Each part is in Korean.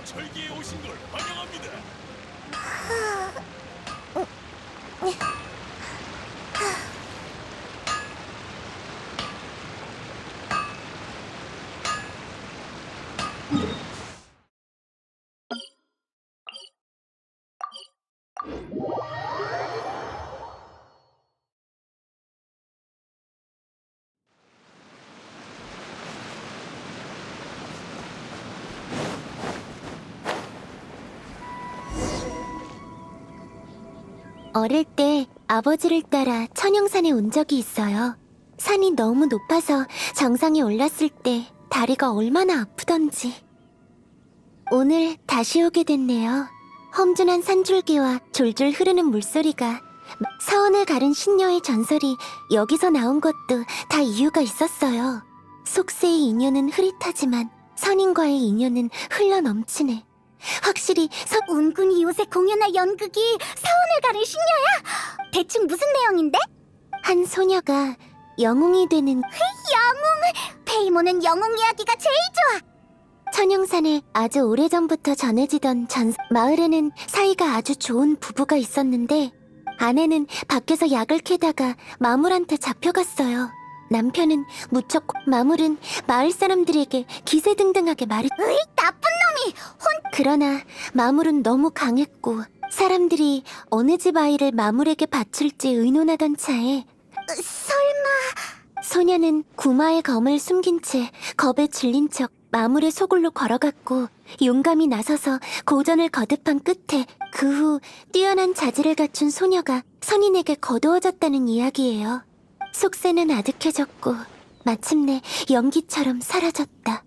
철기에 오신 걸 환영합니다. 어릴 때 아버지를 따라 천영산에 온 적이 있어요. 산이 너무 높아서 정상에 올랐을 때 다리가 얼마나 아프던지. 오늘 다시 오게 됐네요. 험준한 산줄기와 졸졸 흐르는 물소리가, 사원을 가른 신녀의 전설이 여기서 나온 것도 다 이유가 있었어요. 속세의 인연은 흐릿하지만 선인과의 인연은 흘러넘치네. 확실히 운근이 요새 공연할 연극이 사원을 가른 신녀야? 대충 무슨 내용인데? 한 소녀가 영웅이 되는 페이모는 영웅 이야기가 제일 좋아. 천영산에 아주 오래전부터 전해지던 마을에는 사이가 아주 좋은 부부가 있었는데 아내는 밖에서 약을 캐다가 마물한테 잡혀갔어요. 남편은 무척 마물은 마을 사람들에게 기세등등하게 으이, 나쁜 놈이! 그러나 마물은 너무 강했고 사람들이 어느 집 아이를 마물에게 바칠지 의논하던 차에 설마... 소녀는 구마의 검을 숨긴 채 겁에 질린 척 마물의 소굴로 걸어갔고 용감히 나서서 고전을 거듭한 끝에 그 후 뛰어난 자질을 갖춘 소녀가 선인에게 거두어졌다는 이야기예요. 속세는 아득해졌고 마침내 연기처럼 사라졌다.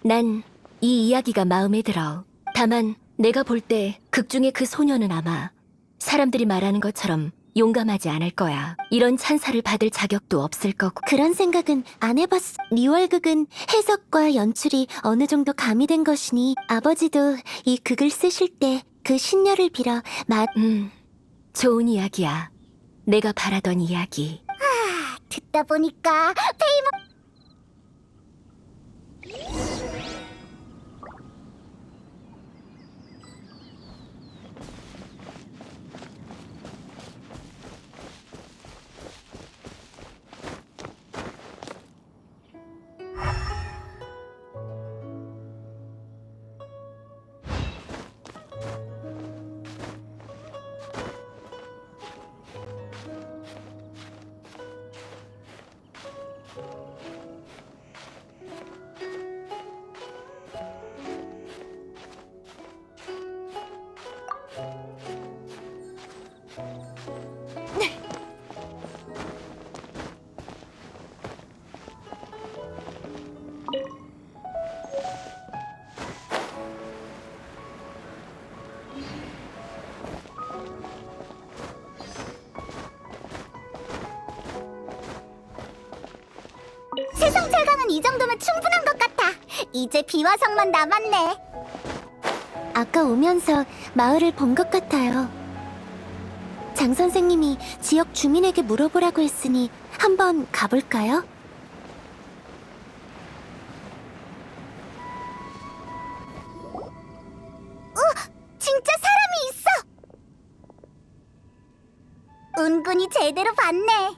난 이 이야기가 마음에 들어. 다만 내가 볼 때 극 중의 그 소녀는 아마 사람들이 말하는 것처럼 용감하지 않을 거야. 이런 찬사를 받을 자격도 없을 거고. 그런 생각은 안 해봤어. 리월극은 해석과 연출이 어느 정도 가미된 것이니 아버지도 이 극을 쓰실 때 그 신녀를 빌어 좋은 이야기야. 내가 바라던 이야기. 듣다 보니까 세상 철강은 이 정도면 충분한 것 같아. 이제 비화성만 남았네. 아까 오면서 마을을 본 것 같아요. 장 선생님이 지역 주민에게 물어보라고 했으니 한번 가볼까요? 진짜 사람이 있어. 은근히 제대로 봤네.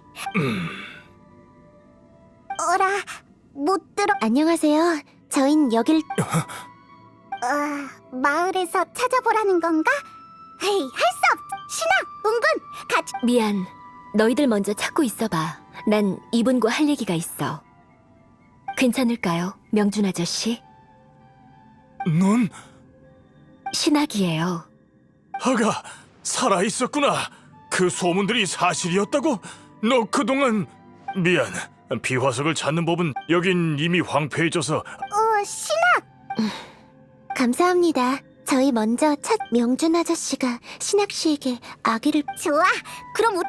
어라, 못 들어. 안녕하세요. 저흰 여길 마을에서 찾아보라는 건가? 헤이, 할 수 없. 신아, 은근, 같이. 미안. 너희들 먼저 찾고 있어봐. 난 이분과 할 얘기가 있어. 괜찮을까요, 명준 아저씨? 넌 신학이에요. 아가 살아있었구나. 그 소문들이 사실이었다고? 너 그동안 미안. 비화석을 찾는 법은 여긴 이미 황폐해져서. 신아. 감사합니다. 저희 먼저 명준 아저씨가 신학 씨에게 아기를 좋아. 그럼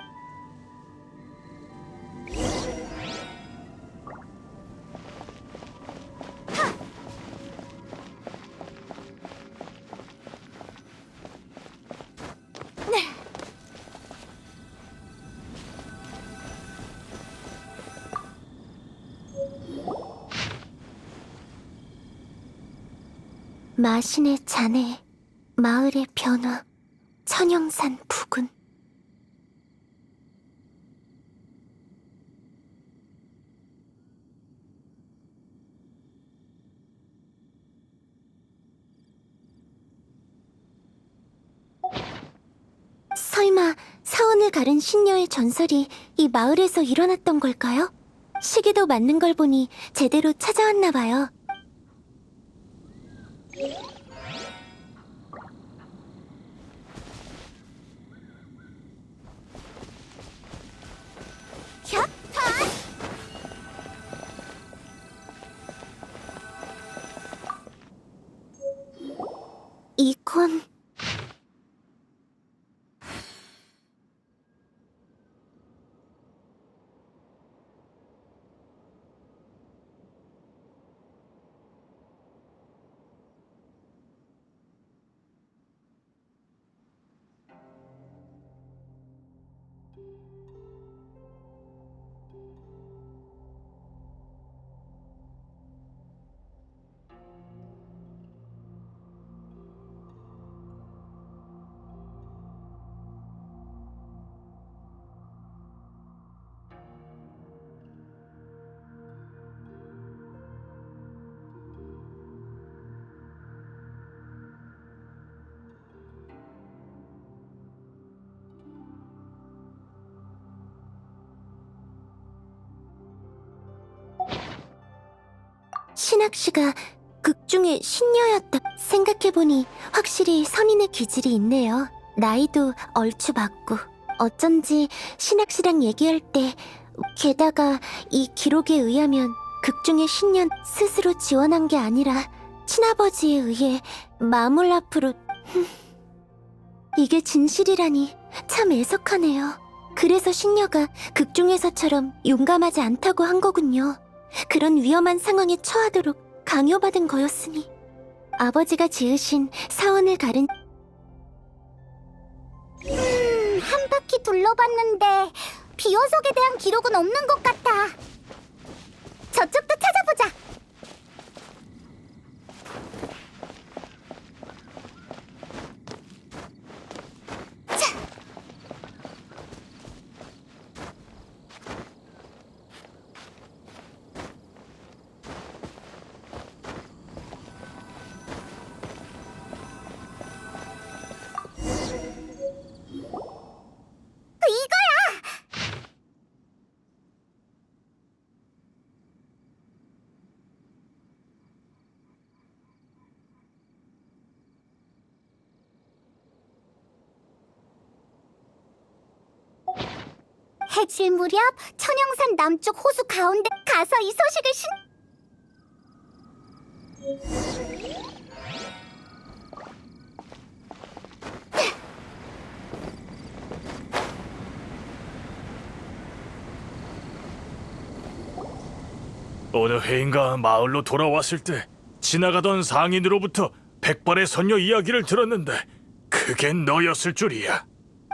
마신의 잔해, 마을의 변화, 천영산 부근. 설마 사원을 가른 신녀의 전설이 이 마을에서 일어났던 걸까요? 시계도 맞는 걸 보니 제대로 찾아왔나 봐요. 이건... 신학씨가 극중의 신녀였다. 생각해보니 확실히 선인의 기질이 있네요. 나이도 얼추 맞고. 어쩐지 신학씨랑 얘기할 때, 게다가 이 기록에 의하면 극중의 신년 스스로 지원한 게 아니라 친아버지에 의해 마물 앞으로... 이게 진실이라니 참 애석하네요. 그래서 신녀가 극중에서처럼 용감하지 않다고 한 거군요. 그런 위험한 상황에 처하도록 강요받은 거였으니. 아버지가 지으신 사원을 가른... 한 바퀴 둘러봤는데 비어석에 대한 기록은 없는 것 같아. 저쪽도 찾아보자. 해질 무렵 천영산 남쪽 호수 가운데 가서 이 소식을 어느 해인가 마을로 돌아왔을 때 지나가던 상인으로부터 백발의 선녀 이야기를 들었는데 그게 너였을 줄이야.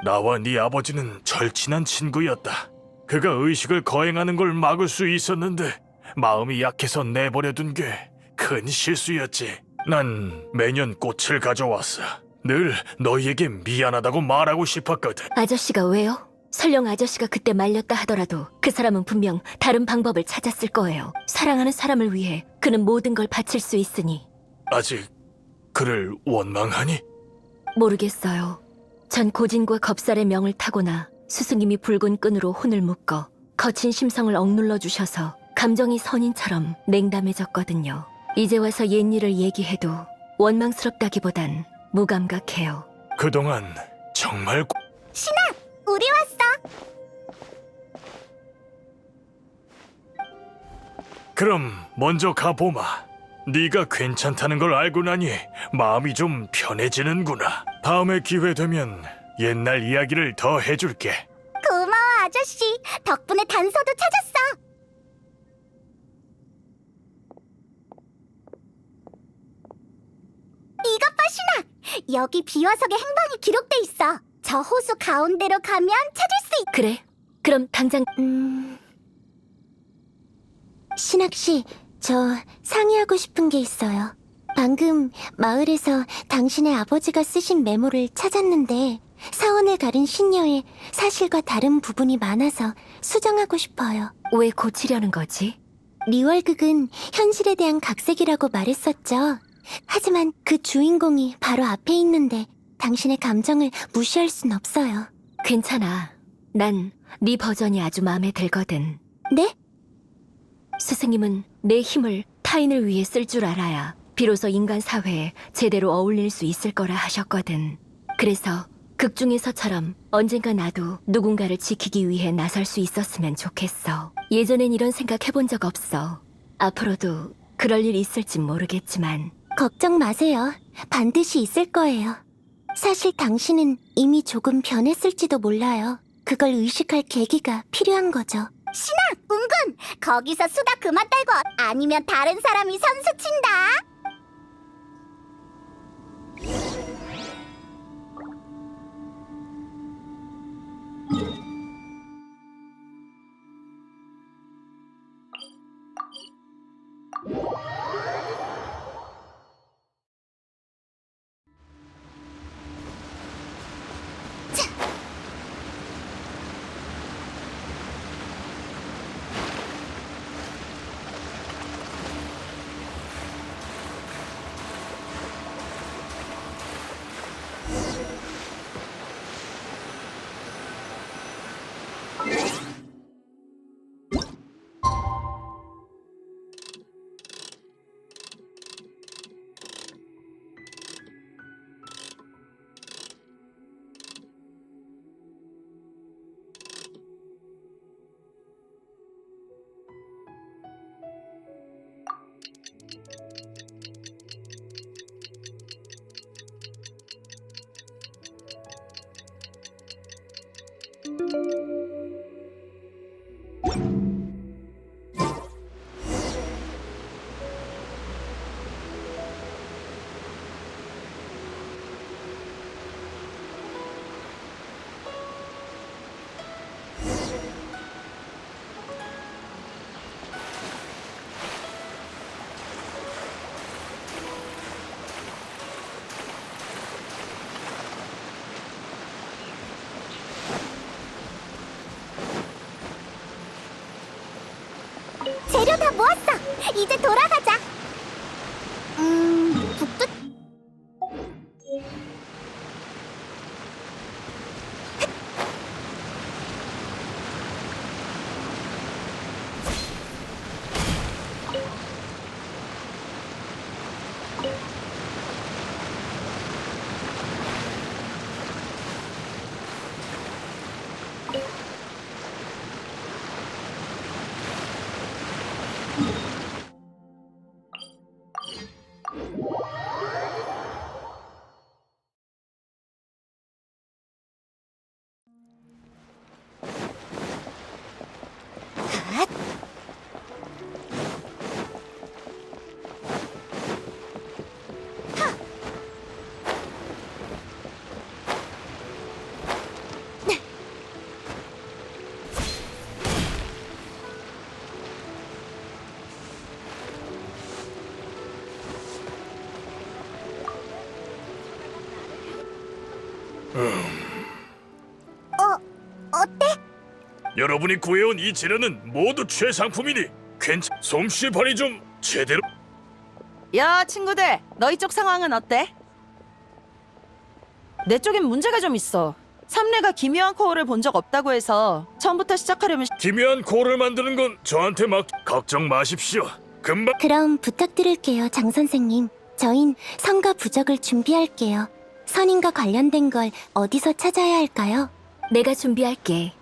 나와 네 아버지는 절친한 친구였다. 그가 의식을 거행하는 걸 막을 수 있었는데 마음이 약해서 내버려둔 게 큰 실수였지. 난 매년 꽃을 가져왔어. 늘 너희에게 미안하다고 말하고 싶었거든. 아저씨가 왜요? 설령 아저씨가 그때 말렸다 하더라도 그 사람은 분명 다른 방법을 찾았을 거예요. 사랑하는 사람을 위해 그는 모든 걸 바칠 수 있으니. 아직 그를 원망하니? 모르겠어요. 전 고진과 겁살의 명을 타고나 스승님이 붉은 끈으로 혼을 묶어 거친 심성을 억눌러 주셔서 감정이 선인처럼 냉담해졌거든요. 이제 와서 옛일을 얘기해도 원망스럽다기보단 무감각해요. 그동안 정말 우리 왔어. 그럼 먼저 가보마. 네가 괜찮다는 걸 알고 나니 마음이 좀 편해지는구나. 다음에 기회 되면 옛날 이야기를 더 해줄게. 고마워 아저씨. 덕분에 단서도 찾았어. 이것 봐 신아. 여기 비화석의 행방이 기록돼 있어. 저 호수 가운데로 가면 찾을 수 있... 그래? 그럼 당장... 신학씨, 저 상의하고 싶은 게 있어요. 방금 마을에서 당신의 아버지가 쓰신 메모를 찾았는데 사원을 가른 신녀의 사실과 다른 부분이 많아서 수정하고 싶어요. 왜 고치려는 거지? 리월극은 현실에 대한 각색이라고 말했었죠. 하지만 그 주인공이 바로 앞에 있는데 당신의 감정을 무시할 순 없어요. 괜찮아. 난 네 버전이 아주 마음에 들거든. 네? 스승님은 내 힘을 타인을 위해 쓸 줄 알아야 비로소 인간 사회에 제대로 어울릴 수 있을 거라 하셨거든. 그래서 극 중에서처럼 언젠가 나도 누군가를 지키기 위해 나설 수 있었으면 좋겠어. 예전엔 이런 생각 해본 적 없어. 앞으로도 그럴 일 있을진 모르겠지만. 걱정 마세요. 반드시 있을 거예요. 사실 당신은 이미 조금 변했을지도 몰라요. 그걸 의식할 계기가 필요한 거죠. 은근! 거기서 수다 그만 떨고 아니면 다른 사람이 선수 친다. 재료 다 모았어. 이제 돌아가자. 북두. 어때? 여러분이 구해온 이 재료는 모두 최상품이니 솜씨 발휘 좀 제대로. 야, 친구들, 너희 쪽 상황은 어때? 내 쪽엔 문제가 좀 있어. 삼례가 기묘한 코어를 본 적 없다고 해서 처음부터 시작하려면 기묘한 코어를 만드는 건 저한테 맡. 걱정 마십시오. 금방. 그럼 부탁드릴게요, 장 선생님. 저흰 선과 부적을 준비할게요. 선인과 관련된 걸 어디서 찾아야 할까요? 내가 준비할게.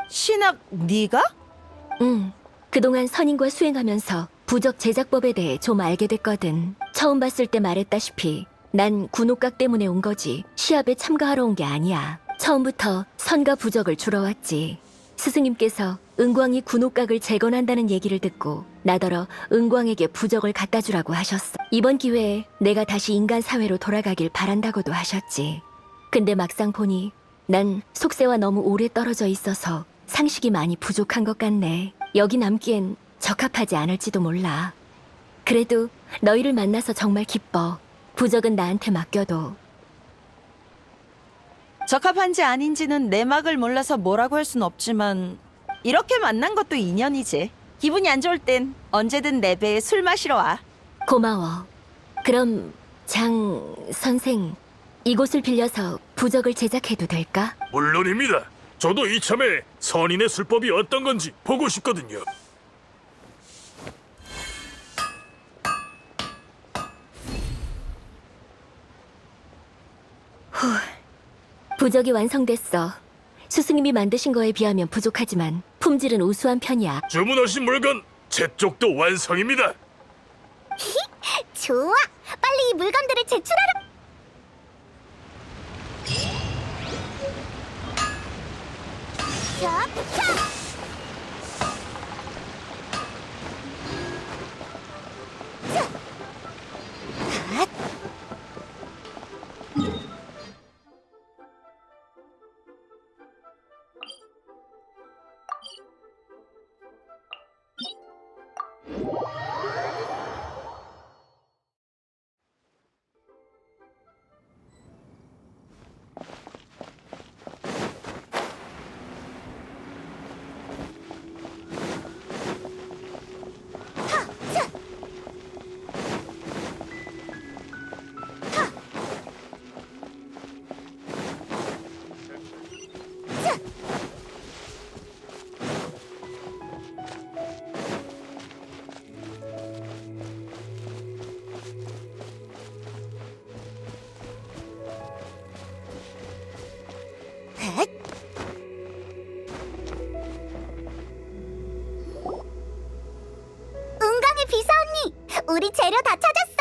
신학 네가? 그동안 선인과 수행하면서 부적 제작법에 대해 좀 알게 됐거든. 처음 봤을 때 말했다시피 난 군옥각 때문에 온 거지 시합에 참가하러 온 게 아니야. 처음부터 선과 부적을 주러 왔지. 스승님께서 은광이 군옥각을 재건한다는 얘기를 듣고 나더러 은광에게 부적을 갖다 주라고 하셨어. 이번 기회에 내가 다시 인간 사회로 돌아가길 바란다고도 하셨지. 근데 막상 보니 난 속세와 너무 오래 떨어져 있어서 상식이 많이 부족한 것 같네. 여기 남기엔 적합하지 않을지도 몰라. 그래도 너희를 만나서 정말 기뻐. 부적은 나한테 맡겨도. 적합한지 아닌지는 내막을 몰라서 뭐라고 할 순 없지만 이렇게 만난 것도 인연이지. 기분이 안 좋을 땐 언제든 내 배에 술 마시러 와. 고마워. 그럼 장 선생, 이곳을 빌려서 부적을 제작해도 될까? 물론입니다. 저도 이참에 선인의 술법이 어떤 건지 보고 싶거든요. 부적이 완성됐어. 스승님이 만드신 거에 비하면 부족하지만 품질은 우수한 편이야. 주문하신 물건 제 쪽도 완성입니다. 좋아. 빨리 이 물건들을 제출하라. 자, 자. 은광의 비서 언니, 우리 재료 다 찾았어.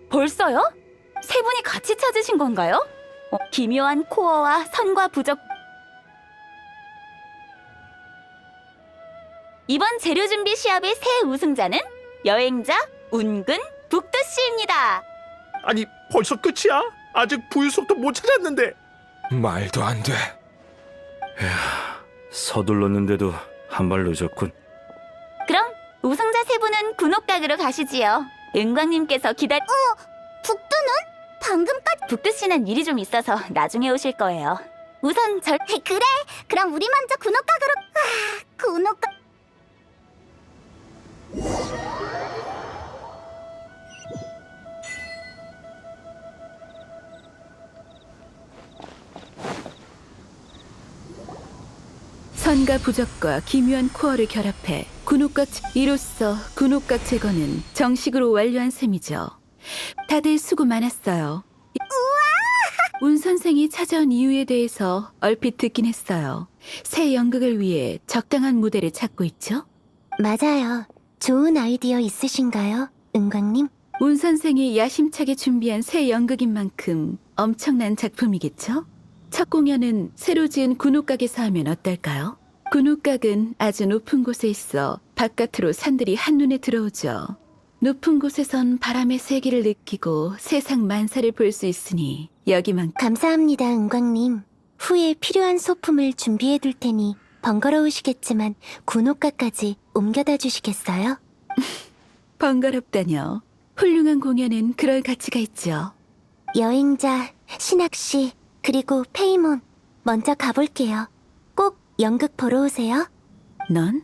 벌써요? 세 분이 같이 찾으신 건가요? 기묘한 코어와 선과 부적. 이번 재료 준비 시합의 새 우승자는 여행자 운근 북두 씨입니다. 아니 벌써 끝이야? 아직 부유속도 못 찾았는데. 말도 안 돼. 서둘렀는데도 한 발 늦었군. 그럼 우승자 세 분은 군옥각으로 가시지요. 은광님께서 북두는? 방금까지. 북두 씨는 일이 좀 있어서 나중에 오실 거예요. 우선 그래, 그럼 우리 먼저 군옥각으로. 군옥각. 선과 부적과 기묘한 코어를 결합해 군옥각, 이로써 군옥각 제거는 정식으로 완료한 셈이죠. 다들 수고 많았어요. 운 선생이 찾아온 이유에 대해서 얼핏 듣긴 했어요. 새 연극을 위해 적당한 무대를 찾고 있죠? 맞아요. 좋은 아이디어 있으신가요, 은광님? 운 선생이 야심차게 준비한 새 연극인 만큼 엄청난 작품이겠죠? 첫 공연은 새로 지은 군옥각에서 하면 어떨까요? 군옥각은 아주 높은 곳에 있어 바깥으로 산들이 한눈에 들어오죠. 높은 곳에선 바람의 세기를 느끼고 세상 만사를 볼 수 있으니 여기만. 감사합니다, 은광님. 후에 필요한 소품을 준비해둘 테니 번거로우시겠지만 군옥각까지 옮겨다 주시겠어요? 번거롭다뇨. 훌륭한 공연은 그럴 가치가 있죠. 여행자, 신학씨, 그리고 페이몬, 먼저 가볼게요. 꼭 연극 보러 오세요. 넌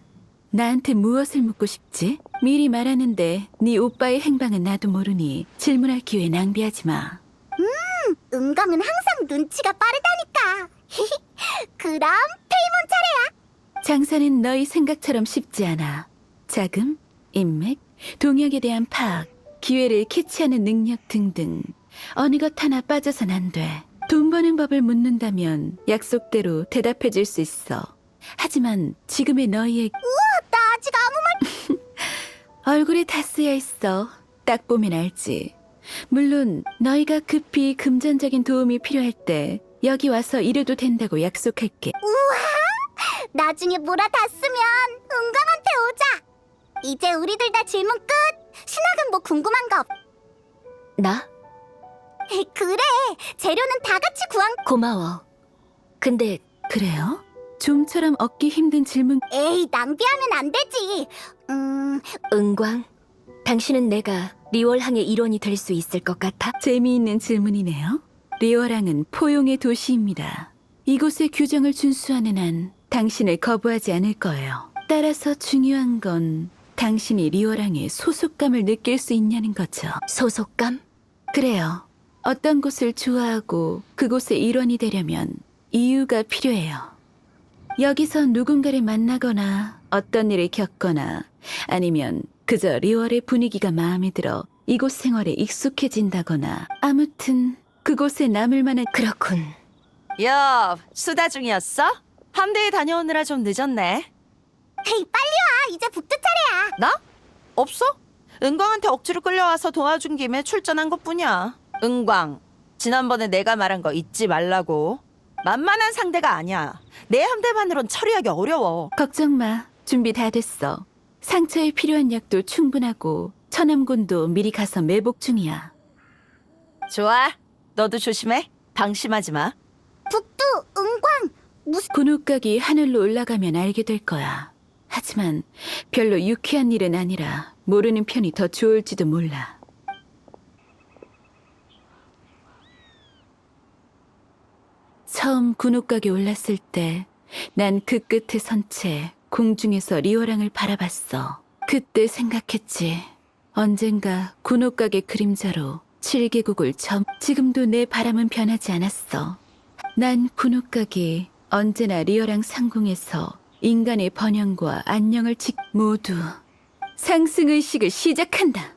나한테 무엇을 묻고 싶지? 미리 말하는데 네 오빠의 행방은 나도 모르니 질문할 기회 낭비하지 마. 은광은 항상 눈치가 빠르다니까. 그럼 페이몬 차례야. 장사는 너희 생각처럼 쉽지 않아. 자금, 인맥, 동역에 대한 파악, 기회를 캐치하는 능력 등등 어느 것 하나 빠져선 안 돼. 돈 버는 법을 묻는다면 약속대로 대답해 줄 수 있어. 하지만 지금의 너희의 나 아직 아무 말. 얼굴에 다 쓰여 있어. 딱 보면 알지. 물론 너희가 급히 금전적인 도움이 필요할 때 여기 와서 이래도 된다고 약속할게. 나중에 몰아탔으면 은광한테 오자. 이제 우리들 다 질문 끝. 신학은 뭐 궁금한 거 없? 나? 그래, 재료는 다 같이 구한. 고마워. 근데 그래요? 좀처럼 얻기 힘든 질문. 에이, 낭비하면 안 되지. 은광, 당신은 내가 리월항의 일원이 될 수 있을 것 같아? 재미있는 질문이네요. 리워랑은 포용의 도시입니다. 이곳의 규정을 준수하는 한 당신을 거부하지 않을 거예요. 따라서 중요한 건 당신이 리워랑의 소속감을 느낄 수 있냐는 거죠. 소속감? 그래요. 어떤 곳을 좋아하고 그곳의 일원이 되려면 이유가 필요해요. 여기서 누군가를 만나거나 어떤 일을 겪거나 아니면 그저 리월의 분위기가 마음에 들어 이곳 생활에 익숙해진다거나 아무튼 그곳에 남을 만한. 그렇군. 야, 수다 중이었어? 함대에 다녀오느라 좀 늦었네. 헤이, 빨리 와. 이제 북두 차례야. 나? 없어? 은광한테 억지로 끌려와서 도와준 김에 출전한 것뿐이야. 은광, 지난번에 내가 말한 거 잊지 말라고. 만만한 상대가 아니야. 내 함대만으론 처리하기 어려워. 걱정 마. 준비 다 됐어. 상처에 필요한 약도 충분하고 천암군도 미리 가서 매복 중이야. 좋아. 너도 조심해. 방심하지 마. 북두, 은광. 무슨 군옥각이 하늘로 올라가면 알게 될 거야. 하지만 별로 유쾌한 일은 아니라 모르는 편이 더 좋을지도 몰라. 처음 군옥각에 올랐을 때 난 그 끝에 선 채 공중에서 리워랑을 바라봤어. 그때 생각했지. 언젠가 군옥각의 그림자로 7개국을 지금도 내 바람은 변하지 않았어. 난 군옥각이 언제나 리어랑 상궁에서 인간의 번영과 안녕을 모두 상승의식을 시작한다.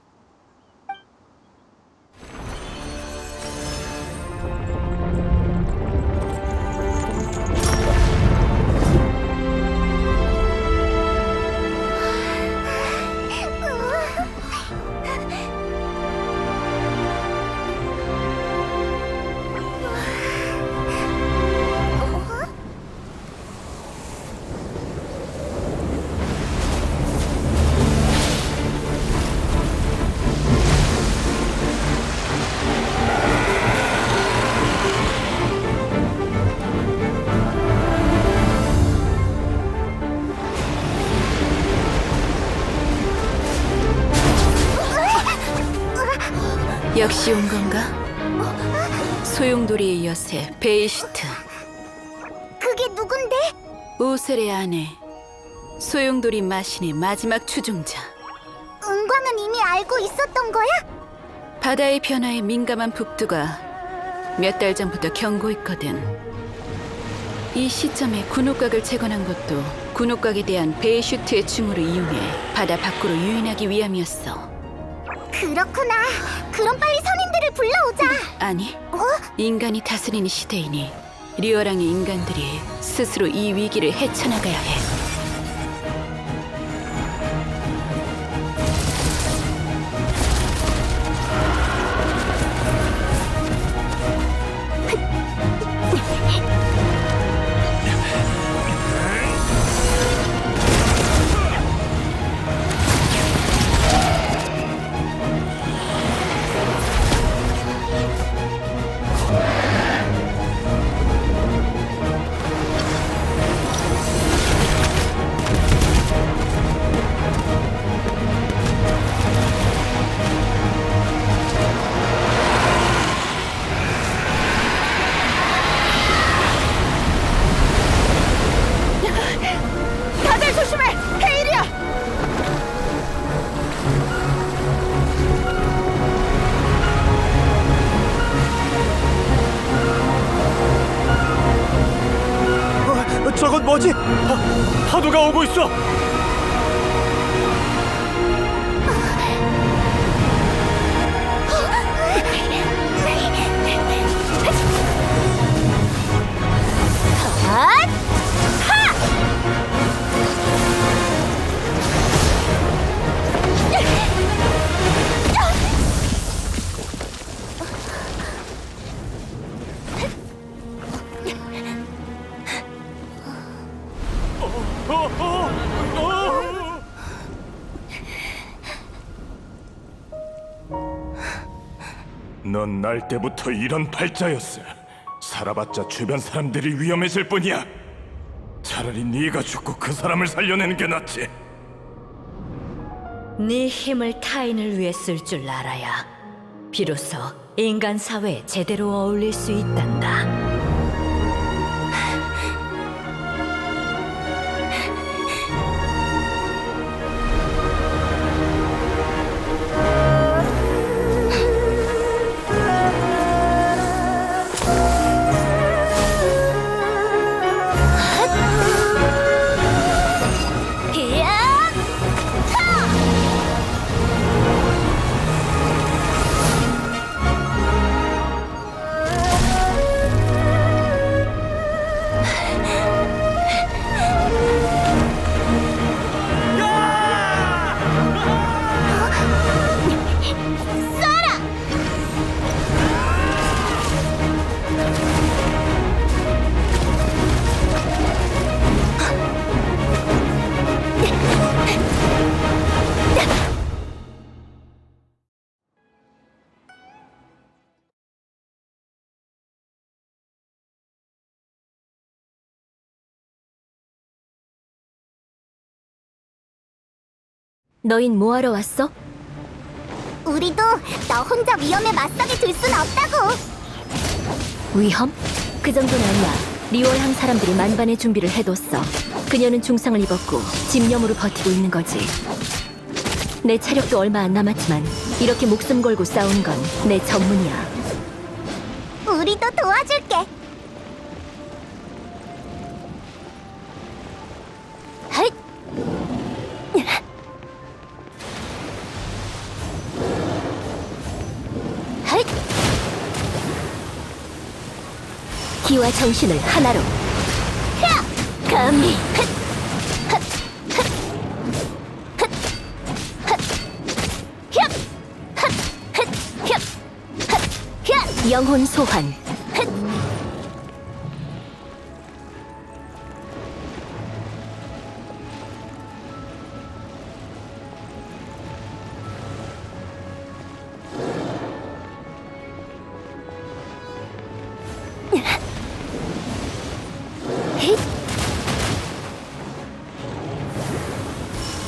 역시 온 건가? 소용돌이의 여세 베이시트. 그게 누군데? 오셀의 아내 소용돌이 마신의 마지막 추종자. 은광은 이미 알고 있었던 거야? 바다의 변화에 민감한 북두가 몇 달 전부터 경고했거든. 이 시점에 군옥각을 재건한 것도 군옥각에 대한 베이슈트의 충으로 이용해 바다 밖으로 유인하기 위함이었어. 그렇구나. 그럼 빨리 선인들을 불러오자. 아니, 인간이 다스리는 시대이니 리어랑의 인간들이 스스로 이 위기를 헤쳐나가야 해. 다들 조심해! 헤일이야! 저건 뭐지? 파도가 오고 있어. 넌 날 때부터 이런 팔자였어. 살아봤자 주변 사람들이 위험했을 뿐이야. 차라리 네가 죽고 그 사람을 살려내는 게 낫지. 네 힘을 타인을 위해 쓸 줄 알아야 비로소 인간 사회에 제대로 어울릴 수 있단다. 너흰 뭐하러 왔어? 우리도 너 혼자 위험에 맞서게 둘 순 없다고. 위험? 그 정도는 아니야. 리월항 사람들이 만반의 준비를 해뒀어. 그녀는 중상을 입었고 집념으로 버티고 있는 거지. 내 차력도 얼마 안 남았지만 이렇게 목숨 걸고 싸우는 건 내 전문이야. 우리도 도와줄게. 헐! 헐! 기와 정신을 하나로. 감히. 영혼 소환.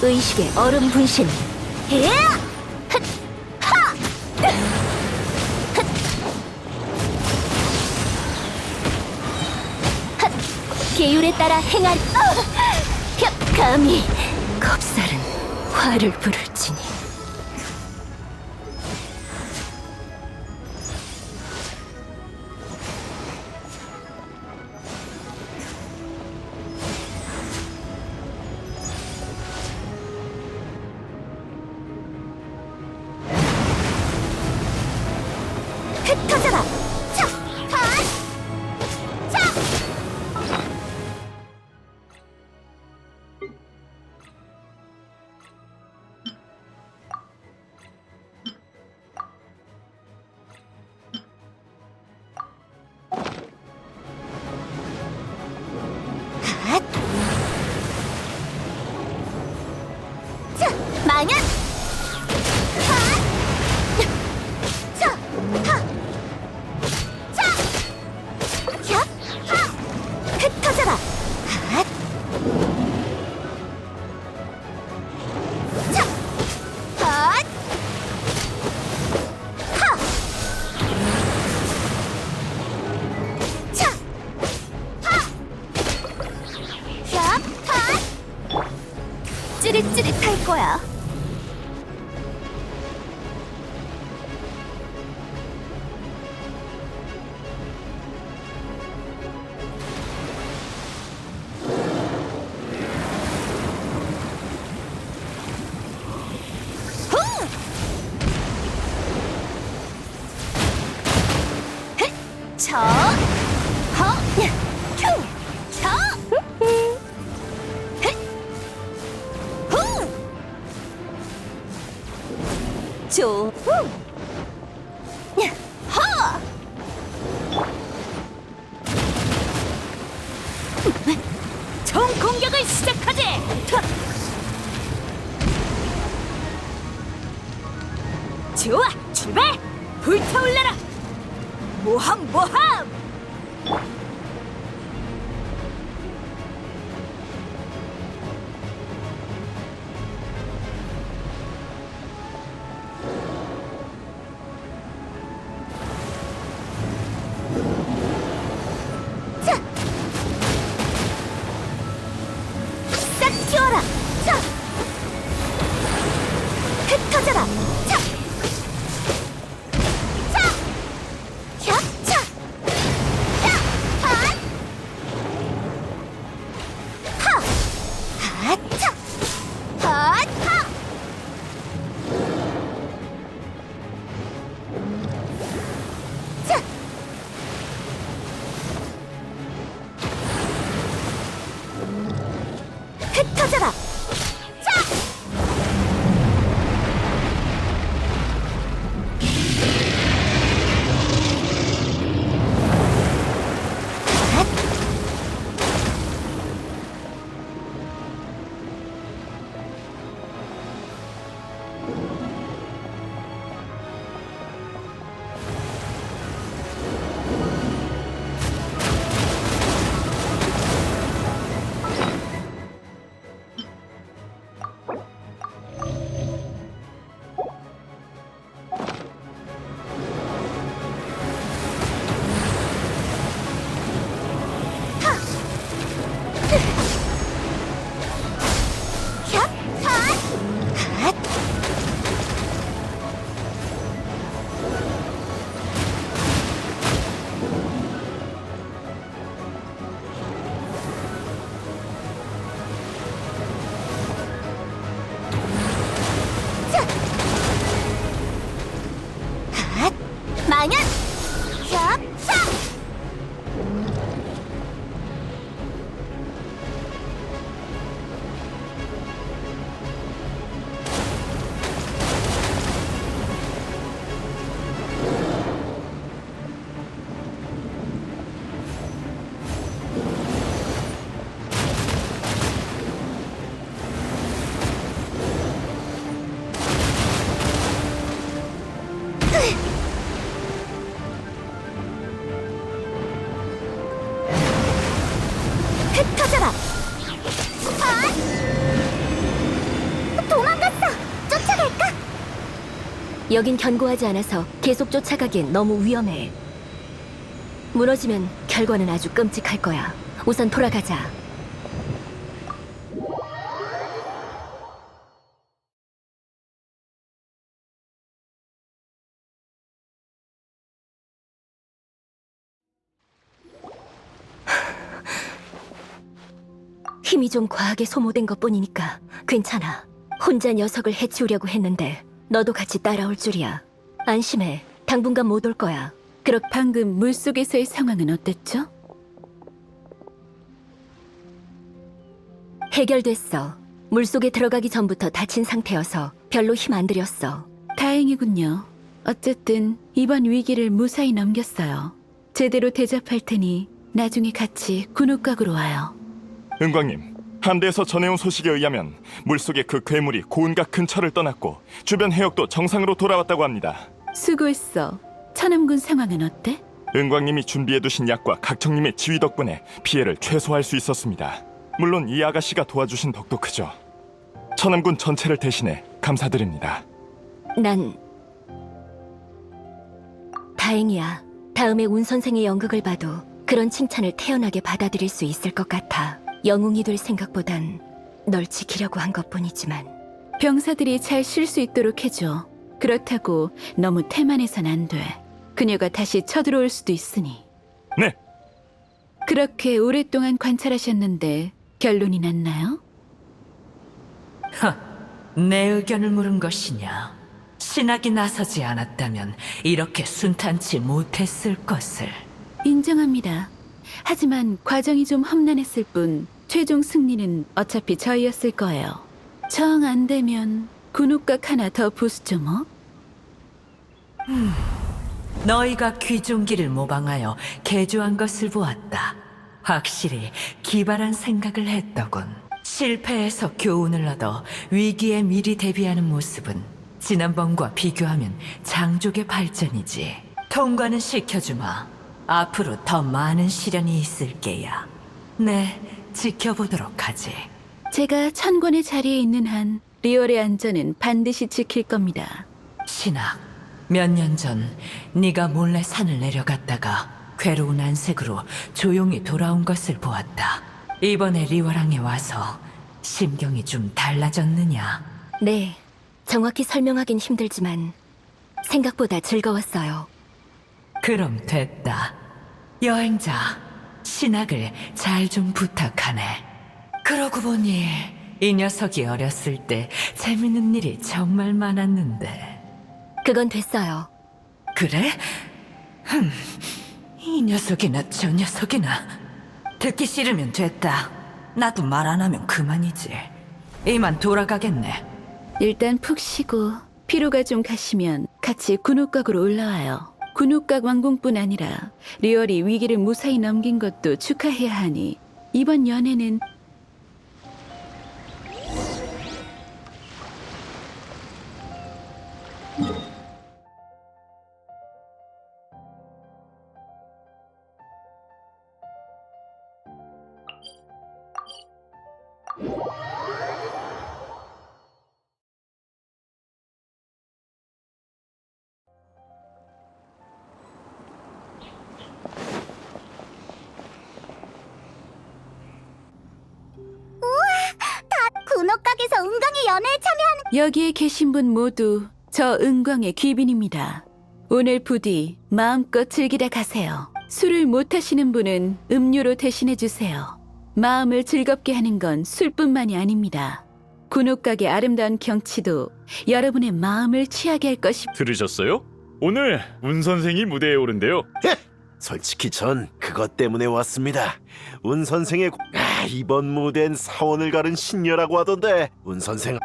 의식의 얼음 분신. 계율에 따라 행한. 감히 겁살은 화를 부를지니. 흩어져라. 차! 핫! 차! 핫! 차! 망연! 핫! 차! 하! 차! 야! 하! 흩어져라! 핫! 차! 핫! 하! 차! 하! 야! 핫! 찌릿찌릿할 거야. 저, 허, 큐, 저, 후, 조, 허, 총 공격을 시작하지. 좋아, 출발! 불타올라라! 모함! 여긴 견고하지 않아서 계속 쫓아가기엔 너무 위험해. 무너지면 결과는 아주 끔찍할 거야. 우선 돌아가자. 힘이 좀 과하게 소모된 것뿐이니까 괜찮아. 혼자 녀석을 해치우려고 했는데 너도 같이 따라올 줄이야. 안심해. 당분간 못 올 거야. 방금 물속에서의 상황은 어땠죠? 해결됐어. 물속에 들어가기 전부터 다친 상태여서 별로 힘 안 들였어. 다행이군요. 어쨌든 이번 위기를 무사히 넘겼어요. 제대로 대접할 테니 나중에 같이 군옥각으로 와요. 은광님, 함대에서 전해온 소식에 의하면 물속의 그 괴물이 고운각 근처를 떠났고 주변 해역도 정상으로 돌아왔다고 합니다. 수고했어. 천암군 상황은 어때? 은광님이 준비해두신 약과 각청님의 지휘 덕분에 피해를 최소화할 수 있었습니다. 물론 이 아가씨가 도와주신 덕도 크죠. 천암군 전체를 대신해 감사드립니다. 난 다행이야. 다음에 운 선생의 연극을 봐도 그런 칭찬을 태연하게 받아들일 수 있을 것 같아. 영웅이 될 생각보단 널 지키려고 한 것뿐이지만. 병사들이 잘 쉴 수 있도록 해줘. 그렇다고 너무 태만해선 안 돼. 그녀가 다시 쳐들어올 수도 있으니. 네. 그렇게 오랫동안 관찰하셨는데 결론이 났나요? 내 의견을 물은 것이냐? 신학이 나서지 않았다면 이렇게 순탄치 못했을 것을. 인정합니다. 하지만 과정이 좀 험난했을 뿐 최종 승리는 어차피 저희였을 거예요. 정 안 되면 군옥각 하나 더 부수죠 뭐. 너희가 귀종기를 모방하여 개조한 것을 보았다. 확실히 기발한 생각을 했더군. 실패에서 교훈을 얻어 위기에 미리 대비하는 모습은 지난번과 비교하면 장족의 발전이지. 통과는 시켜주마. 앞으로 더 많은 시련이 있을 게야. 네, 지켜보도록 하지. 제가 천권의 자리에 있는 한 리얼의 안전은 반드시 지킬 겁니다. 신학, 몇 년 전 네가 몰래 산을 내려갔다가 괴로운 안색으로 조용히 돌아온 것을 보았다. 이번에 리워랑에 와서 심경이 좀 달라졌느냐? 네, 정확히 설명하긴 힘들지만 생각보다 즐거웠어요. 그럼 됐다. 여행자, 신학을 잘 좀 부탁하네. 그러고 보니 이 녀석이 어렸을 때 재밌는 일이 정말 많았는데. 그건 됐어요. 그래? 이 녀석이나 저 녀석이나. 듣기 싫으면 됐다. 나도 말 안 하면 그만이지. 이만 돌아가겠네. 일단 푹 쉬고 피로가 좀 가시면 같이 군옥각으로 올라와요. 군옥각 완공뿐 아니라 리얼이 위기를 무사히 넘긴 것도 축하해야 하니 이번 연애는 군옥각에서 은광의 연애에 참여하는 여기에 계신 분 모두 저 은광의 귀빈입니다. 오늘 부디 마음껏 즐기다 가세요. 술을 못 하시는 분은 음료로 대신해 주세요. 마음을 즐겁게 하는 건 술뿐만이 아닙니다. 군옥각의 아름다운 경치도 여러분의 마음을 취하게 할 것입니다. 들으셨어요? 오늘 운 선생이 무대에 오른대요. 솔직히 전 그것 때문에 왔습니다. 운 선생의 이번 무대엔 사원을 가른 신녀라고 하던데 운 선생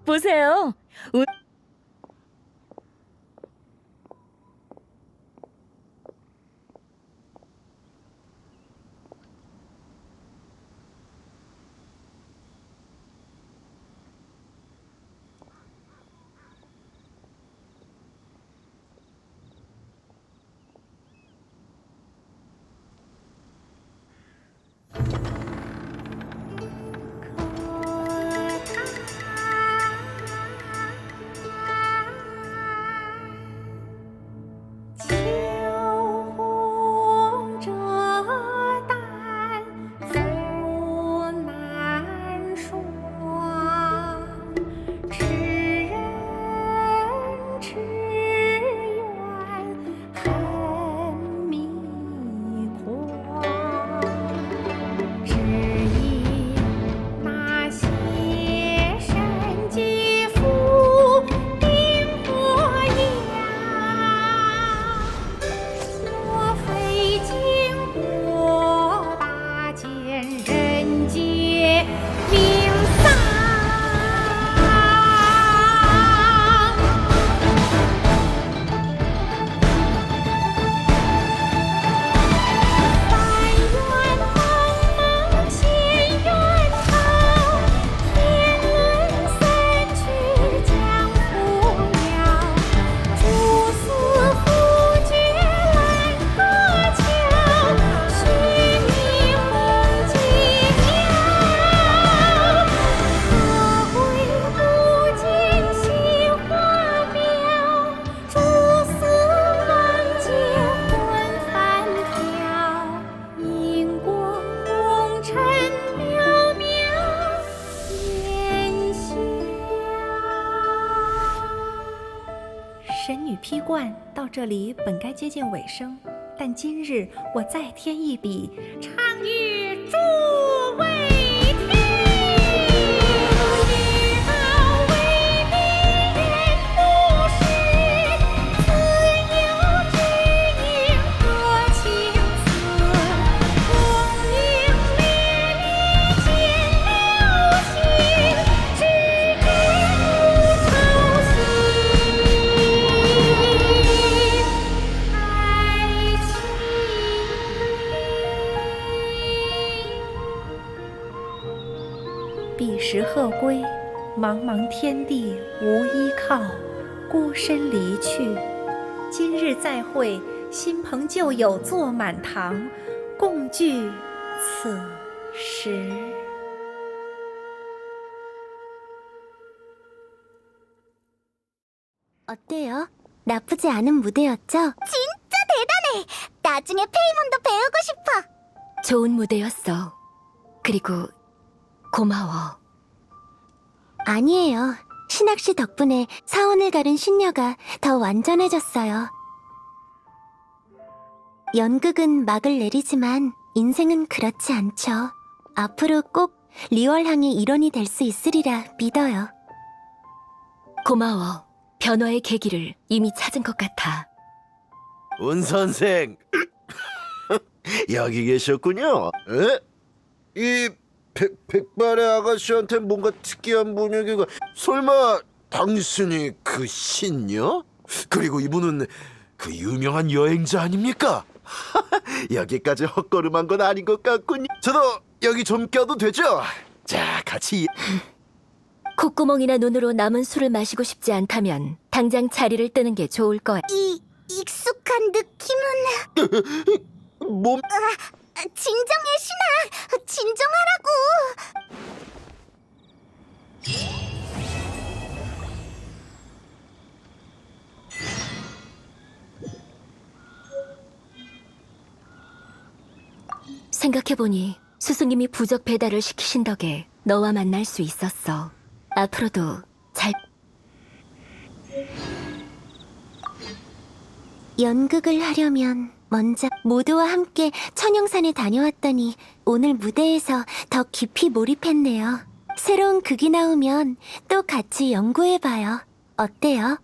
보세요. 神女劈冠到这里本该接近尾声，但今日我再添一笔，唱与诸位听。知道为敌人不是，自有知音多情思。功名烈烈见了心，只知不愁心。爱情。彼时鹤归，茫茫天地无依靠，孤身离去。今日再会，新朋旧友坐满堂，共聚此时。 어때요? 나쁘지 않은 무대였죠? 진짜 대단해. 나중에 페이몬도 배우고 싶어. 좋은 무대였어. 그리고 고마워. 아니에요. 신학씨 덕분에 사원을 가른 신녀가 더 완전해졌어요. 연극은 막을 내리지만 인생은 그렇지 않죠. 앞으로 꼭 리월항의 일원이 될 수 있으리라 믿어요. 고마워. 변화의 계기를 이미 찾은 것 같아. 운 선생 여기 계셨군요. 에? 이 백발의 아가씨한테 뭔가 특이한 분위기가. 설마 당신이 그 신녀? 그리고 이분은 그 유명한 여행자 아닙니까? 여기까지 헛걸음한 건 아닌 것 같군요. 저도 여기 좀 껴도 되죠? 자, 같이. 콧구멍이나 눈으로 남은 술을 마시고 싶지 않다면 당장 자리를 뜨는 게 좋을 거야. 이 익숙한 느낌은 몸. 진정해 신아. 진정하라고. 생각해보니 스승님이 부적 배달을 시키신 덕에 너와 만날 수 있었어. 앞으로도 잘... 연극을 하려면 먼저 모두와 함께 천영산에 다녀왔더니 오늘 무대에서 더 깊이 몰입했네요. 새로운 극이 나오면 또 같이 연구해봐요. 어때요?